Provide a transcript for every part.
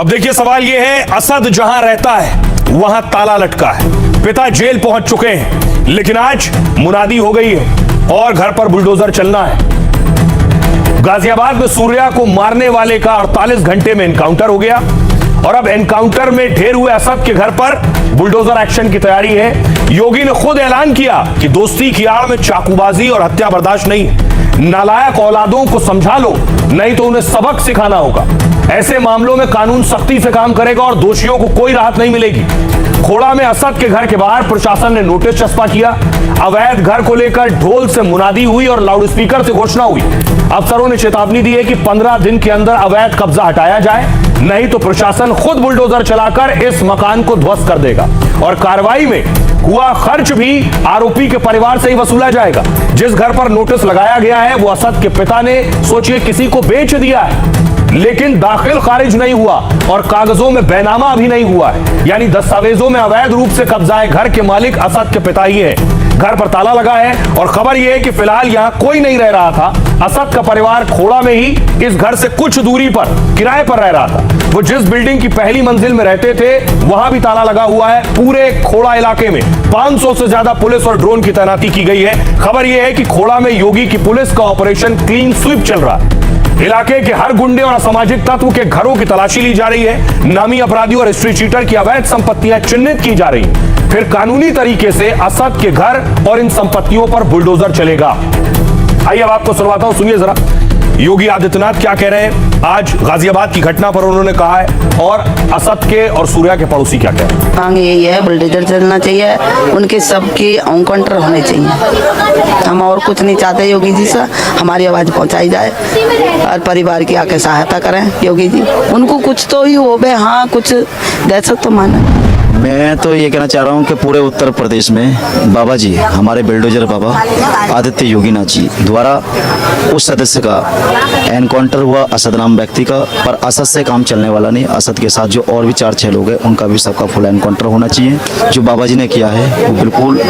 अब देखिए सवाल यह है, असद जहां रहता है वहां ताला लटका है, पिता जेल पहुंच चुके हैं, लेकिन आज मुनादी हो गई है और घर पर बुलडोजर चलना है। गाजियाबाद में सूर्या को मारने वाले का 48 घंटे में एनकाउंटर हो गया और अब एनकाउंटर में ढेर हुए असद के घर पर बुलडोजर एक्शन की तैयारी है। योगी ने खुद ऐलान किया कि दोस्ती की आड़ में चाकूबाजी और हत्या बर्दाश्त नहीं। नालायक औलादों को समझा लो, नहीं तो उन्हें सबक सिखाना होगा। ऐसे मामलों में कानून सख्ती से काम करेगा और दोषियों को कोई राहत नहीं मिलेगी। खोड़ा में असद के घर के बाहर प्रशासन ने नोटिस चस्पा किया। अवैध घर को लेकर ढोल से मुनादी हुई और लाउडस्पीकर से घोषणा हुई। अफसरों ने चेतावनी दी है कि 15 दिन के अंदर अवैध कब्जा हटाया जाए, नहीं तो प्रशासन खुद बुलडोजर चलाकर इस मकान को ध्वस्त कर देगा और कार्रवाई में हुआ खर्च भी आरोपी के परिवार से ही वसूला जाएगा। जिस घर पर नोटिस लगाया गया है वो असद के पिता ने सोचिए किसी को बेच दिया है, लेकिन दाखिल खारिज नहीं हुआ और कागजों में बैनामा भी नहीं हुआ है, यानी दस्तावेजों में अवैध रूप से कब्जा है। घर के मालिक असद के पिता ही है। घर पर ताला लगा है और खबर यह है कि फिलहाल यहां कोई नहीं रह रहा था। असद का परिवार खोड़ा में ही इस घर से कुछ दूरी पर किराए पर रह रहा था। वो जिस बिल्डिंग की पहली मंजिल में रहते थे वहां भी ताला लगा हुआ है। पूरे खोड़ा इलाके में 500 से ज्यादा पुलिस और ड्रोन की तैनाती की गई है। खबर यह है कि खोड़ा में योगी की पुलिस का ऑपरेशन क्लीन स्वीप चल रहा है। इलाके के हर गुंडे और असामाजिक तत्व के घरों की तलाशी ली जा रही है। नामी अपराधियों और हिस्ट्री चीटर की अवैध संपत्तियां चिन्हित की जा रही हैं। फिर कानूनी तरीके से असद के घर और इन संपत्तियों पर बुलडोजर चलेगा। आइए अब आपको सुनवाता हूं, सुनिए जरा योगी आदित्यनाथ क्या कह रहे हैं। आज गाजियाबाद की घटना पर उन्होंने कहा है और असद के और सूर्या के पड़ोसी क्या कह रहे हैं। मांग यही है, बुलडोजर चलना चाहिए, उनके सबकी एनकाउंटर होने चाहिए। हम और कुछ नहीं चाहते। योगी जी से हमारी आवाज़ पहुंचाई जाए और परिवार की आके सहायता करें। योगी जी उनको कुछ तो ही हो बे, हाँ कुछ दहशत तो माने। मैं तो ये कहना चाह रहा हूँ कि पूरे उत्तर प्रदेश में बाबा जी, हमारे बिल्डोजर बाबा आदित्य योगीनाथ जी द्वारा उस सदस्य का एनकाउंटर हुआ, असद नाम व्यक्ति का, पर असद से काम चलने वाला नहीं। असद के साथ जो और भी 4-6 लोग हैं उनका भी सबका फुल एनकाउंटर होना चाहिए। जो बाबा जी ने किया है वो बिल्कुल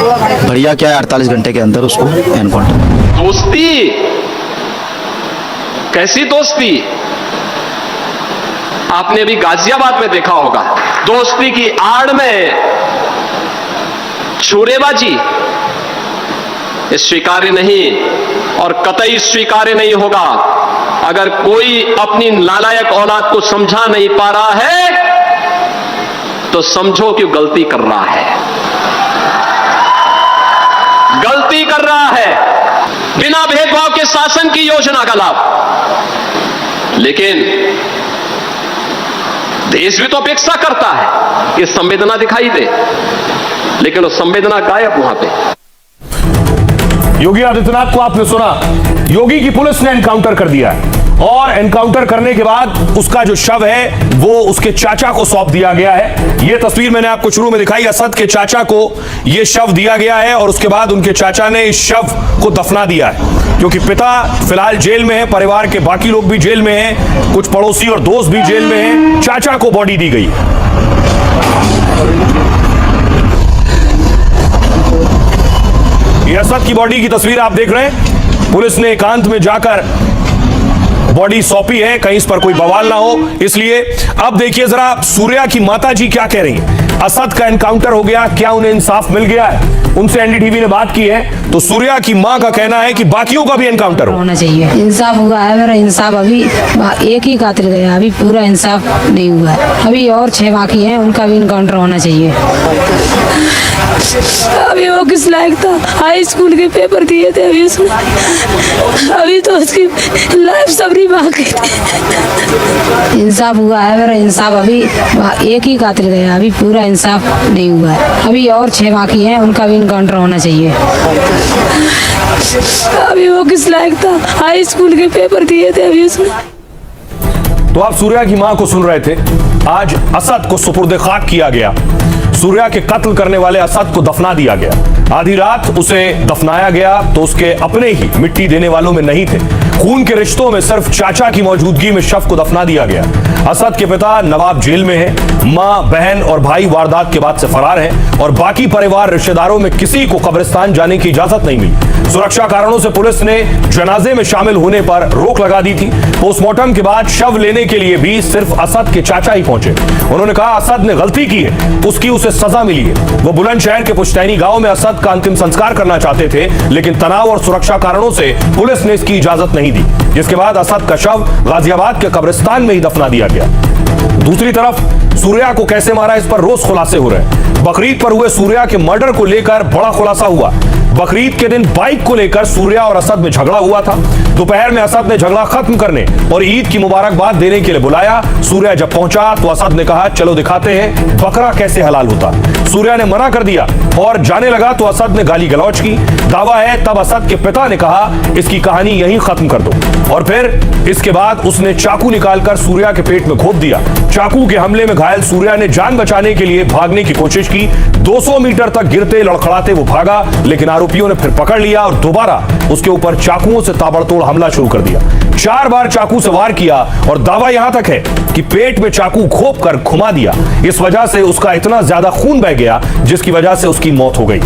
बढ़िया किया है। 48 घंटे के अंदर उसको एनकाउंटर। दोस्ती कैसी दोस्ती आपने भी गाजियाबाद में देखा होगा। दोस्ती की आड़ में छुरेबाजी स्वीकार्य नहीं और कतई स्वीकार्य नहीं होगा। अगर कोई अपनी नालायक औलाद को समझा नहीं पा रहा है तो समझो कि गलती कर रहा है, गलती कर रहा है। बिना भेदभाव के शासन की योजना का लाभ, लेकिन देश भी तो अपेक्षा करता है कि संवेदना दिखाई दे, लेकिन वो संवेदना गायब वहां पे। योगी आदित्यनाथ को आपने सुना, योगी की पुलिस ने एनकाउंटर कर दिया है और एनकाउंटर करने के बाद उसका जो शव है वो उसके चाचा को सौंप दिया गया है। ये तस्वीर मैंने आपको शुरू में दिखाई। असद के चाचा को ये शव दिया गया है और उसके बाद उनके चाचा ने इस शव को दफना दिया है, क्योंकि पिता फिलहाल जेल में है, परिवार के बाकी लोग भी जेल में हैं, कुछ पड़ोसी और दोस्त भी जेल में हैं। चाचा को बॉडी दी गई। ये असद की बॉडी की तस्वीर आप देख रहे हैं। पुलिस ने एकांत में जाकर बॉडी सौंपी है, कहीं इस पर कोई बवाल ना हो इसलिए। अब देखिए जरा सूर्या की माता जी क्या कह रही हैं। असद का एनकाउंटर हो गया, क्या उन्हें इंसाफ मिल गया है? उनसे एनडीटीवी ने बात की है तो सूर्या की मां का कहना है कि बाकियों का भी एनकाउंटर होना चाहिए। इंसाफ हुआ है मेरा, इंसाफ अभी एक ही कातिल गया, अभी पूरा इंसाफ नहीं हुआ है। अभी और 6 बाकी हैं, उनका भी एनकाउंटर होना चाहिए। अभी वो किस लायक था? हाई स्कूल के पेपर दिए थे अभी उसने, अभी तो उसकी लाइफ सबरी बाकी थी। इंसाफ हुआ है मेरा, इंसाफ अभी एक ही कातिल गया, अभी पूरा इंसाफ नहीं हुआ है। अभी और 6 बाकी हैं, उनका भी एनकाउंटर होना चाहिए। अभी वो किस लायक था? हाई स्कूल के पेपर दिए थे अभी उसने। तो आप सूर्या की मां को सुन रहे थे। आज असद को सुपुर्द खाक किया गया। सूर्या के कत्ल करने वाले असद को दफना दिया गया। आधी रात उसे दफनाया गया तो उसके अपने ही मिट्टी देने वालों में नहीं थे। खून के रिश्तों में सिर्फ चाचा की मौजूदगी में शव को दफना दिया गया। असद के पिता नवाब जेल में है, मां, बहन और भाई वारदात के बाद से फरार हैं और बाकी परिवार रिश्तेदारों में किसी को कब्रिस्तान जाने की इजाजत नहीं मिली। सुरक्षा कारणों से पुलिस ने जनाजे में शामिल होने पर रोक लगा दी थी। पोस्टमार्टम के बाद शव लेने के लिए भी सिर्फ असद के चाचा ही पहुंचे। उन्होंने कहा असद ने गलती की है, उसकी उसे सजा मिली है। वो बुलंदशहर के पुश्तैनी गांव में असद का अंतिम संस्कार करना चाहते थे, लेकिन तनाव और सुरक्षा कारणों से पुलिस ने इसकी इजाजत नहीं दी, जिसके बाद असद का शव गाजियाबाद के कब्रिस्तान में ही दफना दिया गया। दूसरी तरफ सूर्या को कैसे मारा, इस पर रोज खुलासे हो रहे हैं। बकरीद पर हुए सूर्या के मर्डर को लेकर बड़ा खुलासा हुआ। बकरीद के दिन बाइक को लेकर सूर्या और असद में झगड़ा हुआ था। दोपहर में असद ने झगड़ा खत्म करने और ईद की मुबारकबाद देने के लिए बुलाया। सूर्या जब पहुंचा तो असद ने कहा चलो दिखाते हैं बकरा कैसे हलाल होता। सूर्या ने मना कर दिया और जाने लगा तो असद ने गाली गलौज की। दावा है तब असद के पिता ने कहा इसकी कहानी यहीं खत्म कर दो और फिर इसके बाद उसने चाकू निकालकर सूर्या के पेट में घोंप दिया। चाकू के हमले में घायल सूर्या ने जान बचाने के लिए भागने की कोशिश की। 200 मीटर तक गिरते लड़खड़ाते वो भागा, लेकिन आरोपियों ने फिर पकड़ लिया और दोबारा उसके ऊपर चाकुओं से ताबड़तोड़ हमला शुरू कर दिया। 4 बार चाकू से वार किया और दावा यहां तक है कि पेट में चाकू घोंप कर घुमा दिया। इस वजह से उसका इतना ज्यादा खून बह गया जिसकी वजह से उसकी मौत हो गई।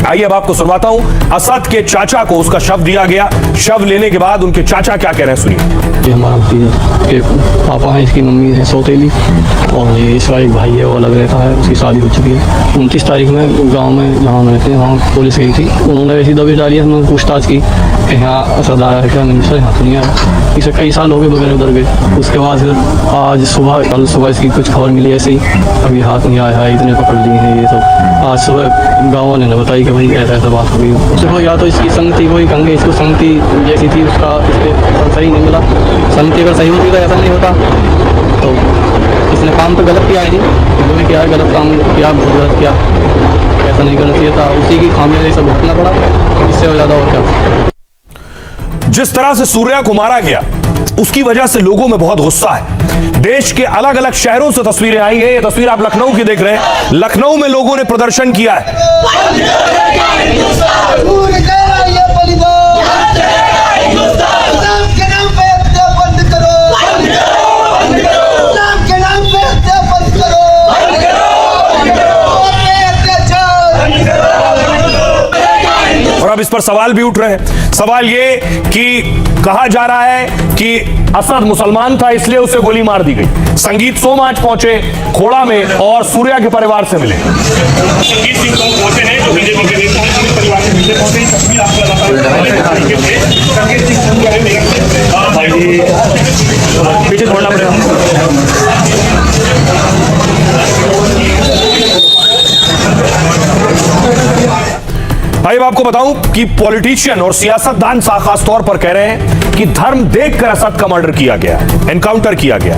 आइए अब आपको सुनवाता हूं असद के चाचा को उसका शव दिया गया। शव लेने के बाद उनके चाचा क्या कह रहे हैं, सुनिए। ये हमारा भतीजा के पापा है, इसकी मम्मी है सौतेली, और ये इसका एक भाई है वो अलग रहता है, उसकी शादी हो चुकी है। 29 तारीख में गांव में जहाँ रहते हैं वहाँ पुलिस गई थी, उन्होंने ऐसी दबिश डाली, हमने पूछताछ की कि यहाँ असद आया है क्या, नहीं सर यहाँ तो नहीं आया। इसे कई साल हो गए बगैर उधर गए। उसके बाद फिर आज सुबह कल सुबह इसकी कुछ खबर मिली ऐसे ही, अभी हाथ नहीं आया है, इतने पकड़ लिए हैं ये सब। आज सुबह गाँव वाले ने बताई कि भाई ऐसा ऐसा बात हो गई। देखो या तो इसकी संगति वही कहेंगे, इसको संगति जैसी थी उसका इसके सही नहीं मिला। संगति अगर सही होती तो ऐसा नहीं होता। तो इसने काम तो गलत किया है जी, जो भी किया है गलत काम किया, बहुत गलत किया, ऐसा नहीं करना चाहिए था। उसी की खामियां सब भुगतना पड़ा, इससे ज़्यादा और क्या। जिस तरह से सूर्या को मारा गया उसकी वजह से लोगों में बहुत गुस्सा है। देश के अलग अलग शहरों से तस्वीरें आई हैं। ये तस्वीर आप लखनऊ की देख रहे हैं। लखनऊ में लोगों ने प्रदर्शन किया है। और अब इस पर सवाल भी उठ रहे हैं। सवाल ये कि कहा जा रहा है कि असद मुसलमान था इसलिए उसे गोली मार दी गई। संगीत सोम आज पहुंचे खोड़ा में और सूर्या के परिवार से मिले। संगीत सिंह सोम पहुंचे हैं जो बीजेपी के नेता हैं, परिवार से मिलते पहुंचे। तस्वीर आपको लगातार संगीत सिंह सोम है मेरे पीछे छोड़ना पड़ेगा। भाई आपको बताऊं कि पॉलिटिशियन और सियासतदान खास तौर पर कह रहे हैं कि धर्म देखकर असद का मर्डर किया गया, एनकाउंटर किया गया।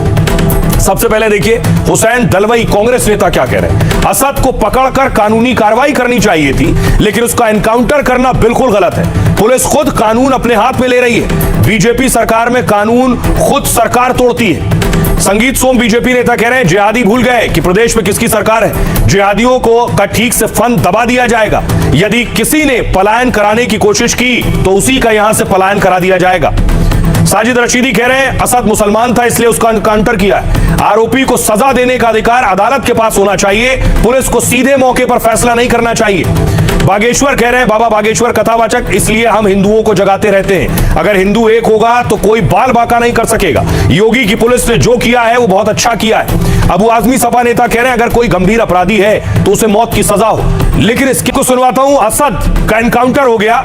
सबसे पहले देखिए हुसैन दलवाई कांग्रेस नेता क्या कह रहे हैं। असद को पकड़कर कानूनी कार्रवाई करनी चाहिए थी, लेकिन उसका एनकाउंटर करना बिल्कुल गलत है। पुलिस खुद कानून अपने हाथ में ले रही है। बीजेपी सरकार में कानून खुद सरकार तोड़ती है। संगीत सोम बीजेपी नेता कह रहे हैं जिहादी भूल गए कि प्रदेश में किसकी सरकार है। जिहादियों को का ठीक से फंड दबा दिया जाएगा। यदि किसी ने पलायन कराने की कोशिश की तो उसी का यहां से पलायन करा दिया जाएगा। साजिद रशीदी कह रहे हैं असद मुसलमान था इसलिए उसका एनकाउंटर किया है। आरोपी को सजा देने का अधिकार अदालत के पास होना चाहिए। पुलिस को सीधे मौके पर फैसला नहीं करना चाहिए। बागेश्वर कह रहे हैं बाबा बागेश्वर कथावाचक इसलिए हम हिंदुओं को जगाते रहते हैं। अगर हिंदू एक होगा तो कोई बाल बाका नहीं कर सकेगा। योगी की पुलिस ने जो किया है वो बहुत अच्छा किया है। अबू आजमी सपा नेता कह रहे हैं अगर कोई गंभीर अपराधी है तो उसे मौत की सजा हो। लेकिन इसकी को सुनवाता हूं। असद का एनकाउंटर हो गया।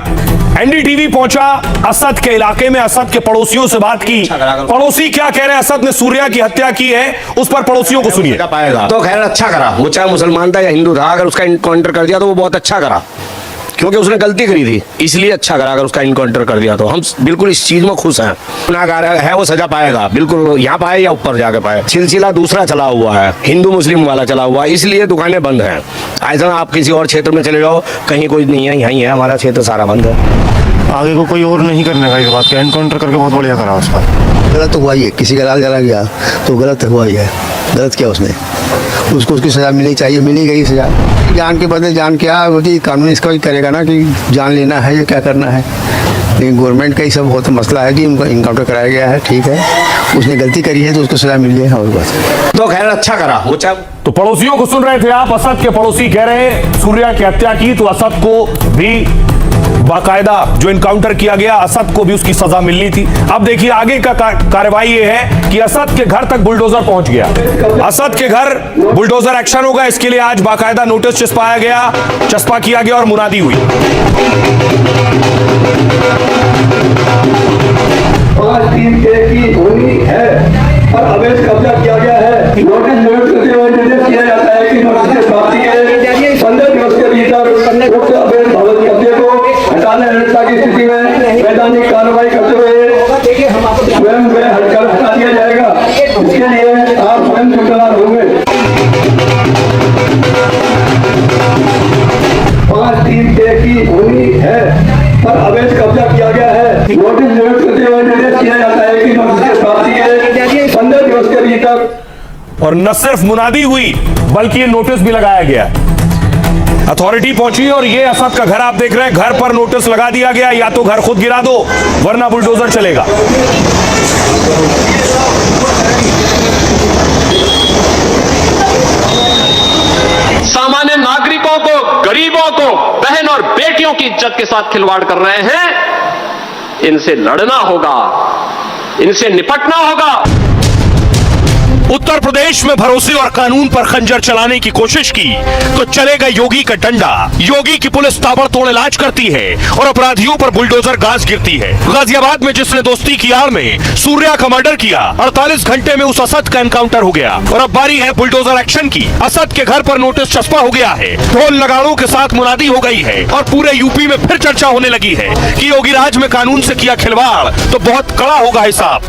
एनडीटीवी पहुंचा असद के इलाके में, असद के पड़ोसियों से बात की। पड़ोसी क्या कह रहे हैं, असद ने सूर्या की हत्या की है, उस पर पड़ोसियों को सुनिए। तो खैर अच्छा करा, वो चाहे मुसलमान था या हिंदू था, अगर उसका इनकाउंटर कर दिया तो वो बहुत अच्छा करा, क्योंकि उसने गलती करी थी, इसलिए अच्छा करा अगर उसका इनकाउंटर कर दिया तो। हम बिल्कुल इस चीज में खुश हैं। गुनाहगार है वो सजा पाएगा, बिल्कुल यहाँ पाए या ऊपर जाके पाए। सिलसिला दूसरा चला हुआ है, हिंदू मुस्लिम वाला चला हुआ है, इसलिए दुकानें बंद हैं। ऐसा आप किसी और क्षेत्र में चले जाओ, कहीं कोई नहीं है, यहीं है हमारा क्षेत्र सारा बंद है। आगे को कोई और नहीं करने का इस बात का। एनकाउंटर करके बहुत बढ़िया करा उसका। गलत तो हुआ ही है, किसी का लाल चला गया तो गलत हुआ ही है। गलत किया उसने, उसको उसकी सज़ा मिलनी चाहिए, मिली गई सज़ा। जान के बदले जान क्या होती, कानून इसका ही करेगा ना कि जान लेना है या क्या करना है। लेकिन गवर्नमेंट का ही सब बहुत मसला है कि उनको इनकाउंटर कराया गया है, ठीक है, उसने गलती करी है तो उसको सजा मिल जाए और बस। तो खैर अच्छा करा, वो चाहे तो पड़ोसियों को सुन रहे थे आप। असद के पड़ोसी कह रहे हैं सूर्या की हत्या की तो असद को भी बाकायदा जो इनकाउंटर किया गया, असद को भी उसकी सजा मिलनी थी। अब देखिए आगे का कार्रवाई ये है कि असद के घर तक बुलडोजर पहुंच गया। असद के घर बुलडोजर एक्शन होगा, इसके लिए आज बाकायदा नोटिस चस्पा किया गया और मुनादी हुई। 5-3 की भूमि है और अवैध कब्जा किया गया है। नोटिस निर्देश किया जाता है कि नोटिस की प्राप्ति के 15 दिवस के भीतर उक्त अवैध भवन कब्जे को हटाने की स्थिति में वैधानिक कार्रवाई करते हुए स्वयं वे हटा दिया जाएगा। इसके लिए आप स्वयं जिम्मेदार होंगे। 5-3 की भूमि है पर अवैध कब्जा किया गया है। नोटिस निर्देश किया जाता है कि नोटिस की प्राप्ति के 15 दिवस के भीतर। और न सिर्फ मुनादी हुई बल्कि ये नोटिस भी लगाया गया। अथॉरिटी पहुंची और ये असद का घर आप देख रहे हैं, घर पर नोटिस लगा दिया गया, या तो घर खुद गिरा दो वरना बुलडोजर चलेगा। सामान्य नागरिकों को, गरीबों को, बहन और बेटियों की इज्जत के साथ खिलवाड़ कर रहे हैं। इनसे लड़ना होगा, इनसे निपटना होगा। उत्तर प्रदेश में भरोसे और कानून पर खंजर चलाने की कोशिश की तो चलेगा योगी का डंडा। योगी की पुलिस ताबड़तोड़ इलाज करती है और अपराधियों पर बुलडोजर घास गिरती है। गाजियाबाद में जिसने दोस्ती की आड़ में सूर्या का मर्डर किया, 48 घंटे में उस असद का एनकाउंटर हो गया। और अब बारी है बुलडोजर एक्शन की। असद के घर पर नोटिस चस्पा हो गया है, ढोल नगाड़ों के साथ मुनादी हो गई है और पूरे यूपी में फिर चर्चा होने लगी है कि योगी राज में कानून से किया खिलवाड़ तो बहुत कड़ा होगा हिसाब।